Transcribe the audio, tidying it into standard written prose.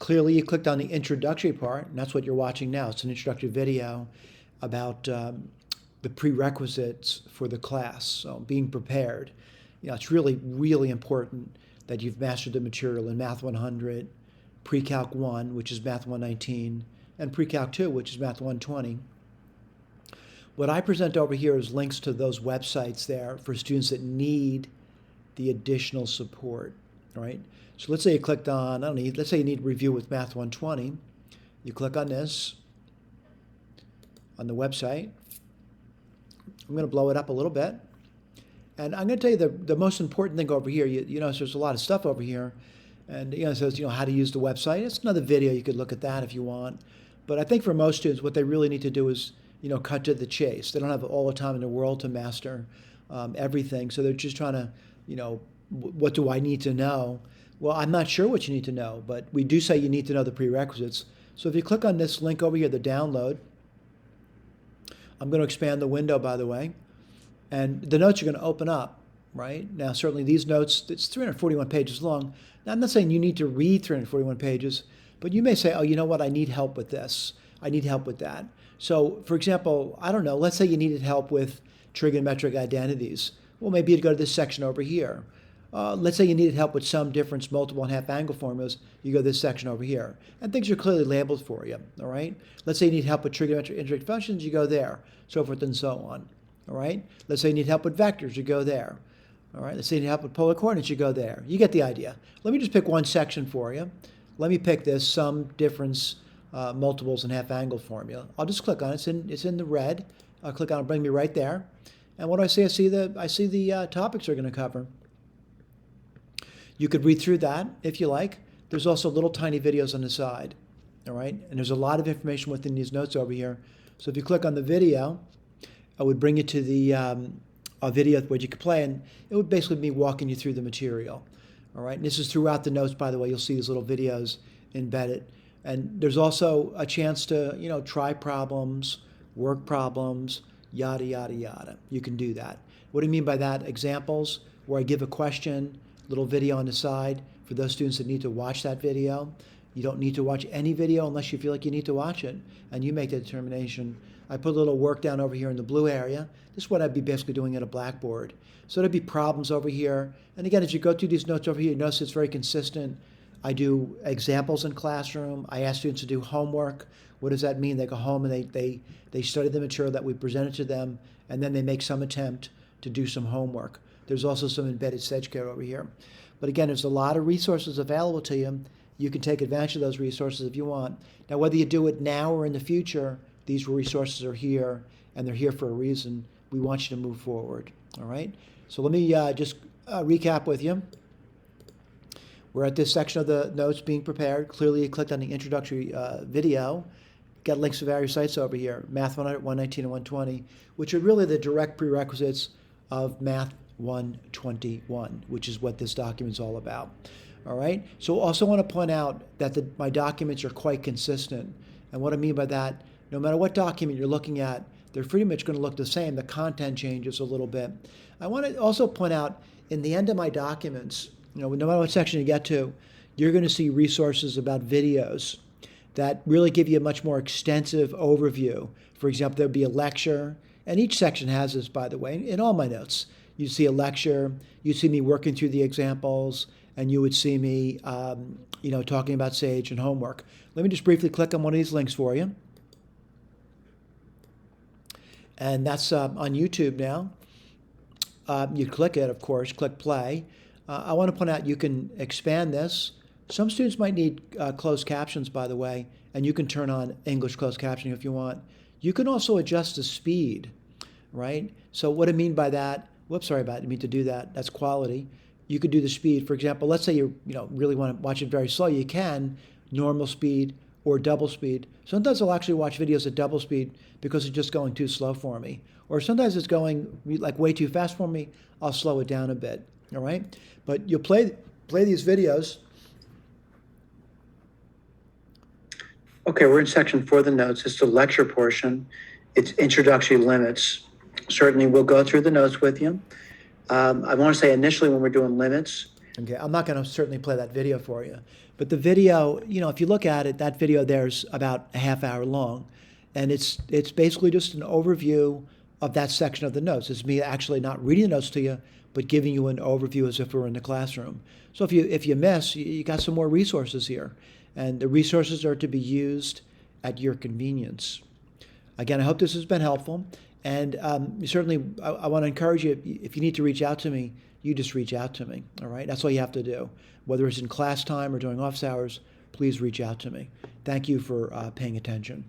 clearly you clicked on the introductory part, and that's what you're watching now. It's an introductory video about the prerequisites for the class, so being prepared. It's really, really important that you've mastered the material in Math 100, Pre-Calc 1, which is Math 119, and Pre-Calc 2, which is Math 120. What I present over here is links to those websites there for students that need the additional support, all right? So let's say you clicked on, let's say you need review with Math 120. You click on this, on the website. I'm going to blow it up a little bit. And I'm going to tell you the most important thing over here. You know, so there's a lot of stuff over here. And, it says, how to use the website. It's another video. You could look at that if you want. But I think for most students, what they really need to do is, cut to the chase. They don't have all the time in the world to master everything. So they're just trying to, what do I need to know? Well, I'm not sure what you need to know, but we do say you need to know the prerequisites. So if you click on this link over here, the download, I'm going to expand the window, by the way, and the notes are going to open up, right? Now, certainly these notes, it's 341 pages long. Now, I'm not saying you need to read 341 pages, but you may say, oh, you know what? I need help with this. I need help with that. So, for example, I don't know, let's say you needed help with trigonometric identities. Well, maybe you'd go to this section over here. Let's say you needed help with sum, difference, multiple, and half angle formulas. You go to this section over here. And things are clearly labeled for you, all right? Let's say you need help with trigonometric indirect functions. You go there, so forth and so on, all right? Let's say you need help with vectors. You go there, all right? Let's say you need help with polar coordinates. You go there. You get the idea. Let me just pick one section for you. Let me pick this sum, difference, multiples, and half angle formula. I'll just click on it. It's in the red. I'll click on it, bring me right there. And what do I see? I see the topics we're going to cover. You could read through that if you like. There's also little tiny videos on the side, all right? And there's a lot of information within these notes over here. So if you click on the video, I would bring you to the a video where you could play, and it would basically be walking you through the material, all right? And this is throughout the notes, by the way. You'll see these little videos embedded. And there's also a chance to, try problems, work problems, yada, yada, yada. You can do that. What do you mean by that? Examples where I give a question, little video on the side for those students that need to watch that video. You don't need to watch any video unless you feel like you need to watch it, and you make that determination. I put a little work down over here in the blue area. This is what I'd be basically doing at a blackboard. So there'd be problems over here. And again, as you go through these notes over here, you notice it's very consistent. I do examples in classroom. I ask students to do homework. What does that mean? They go home and they study the material that we presented to them, and then they make some attempt to do some homework. There's also some embedded sedge care over here. But again, there's a lot of resources available to you. You can take advantage of those resources if you want. Now, whether you do it now or in the future, these resources are here, and they're here for a reason. We want you to move forward, all right? So let me just recap with you. We're at this section of the notes being prepared. Clearly, you clicked on the introductory video. Got links to various sites over here, Math 100, 119, and 120, which are really the direct prerequisites of Math 121, which is what this document's all about. All right. So also want to point out that my documents are quite consistent. And what I mean by that, no matter what document you're looking at, they're pretty much going to look the same. The content changes a little bit. I want to also point out in the end of my documents, no matter what section you get to, you're going to see resources about videos that really give you a much more extensive overview. For example, there'll be a lecture, and each section has this, by the way, in all my notes. You see a lecture, you see me working through the examples, and you would see me, talking about SAGE and homework. Let me just briefly click on one of these links for you. And that's on YouTube now. You click it, of course, click play. I want to point out you can expand this. Some students might need closed captions, by the way, and you can turn on English closed captioning if you want. You can also adjust the speed, right? So what I mean by that, didn't mean to do that. That's quality. You could do the speed. For example, let's say you really want to watch it very slow. You can normal speed or double speed. Sometimes I'll actually watch videos at double speed because it's just going too slow for me. Or sometimes it's going like way too fast for me. I'll slow it down a bit. All right. But you'll play these videos. Okay, we're in section 4 of the notes. It's the lecture portion. It's introductory limits. Certainly, we'll go through the notes with you. I want to say initially when we're doing limits, Okay, I'm not going to certainly play that video for you, but the video, if you look at it, that video there's about a half hour long, and it's basically just an overview of that section of the notes. It's me actually not reading the notes to you, but giving you an overview as if we were in the classroom. So if you miss, you got some more resources here, and the resources are to be used at your convenience. Again, I hope this has been helpful, and certainly I want to encourage you, if you need to reach out to me, you just reach out to me, all right? That's all you have to do. Whether it's in class time or during office hours, please reach out to me. Thank you for paying attention.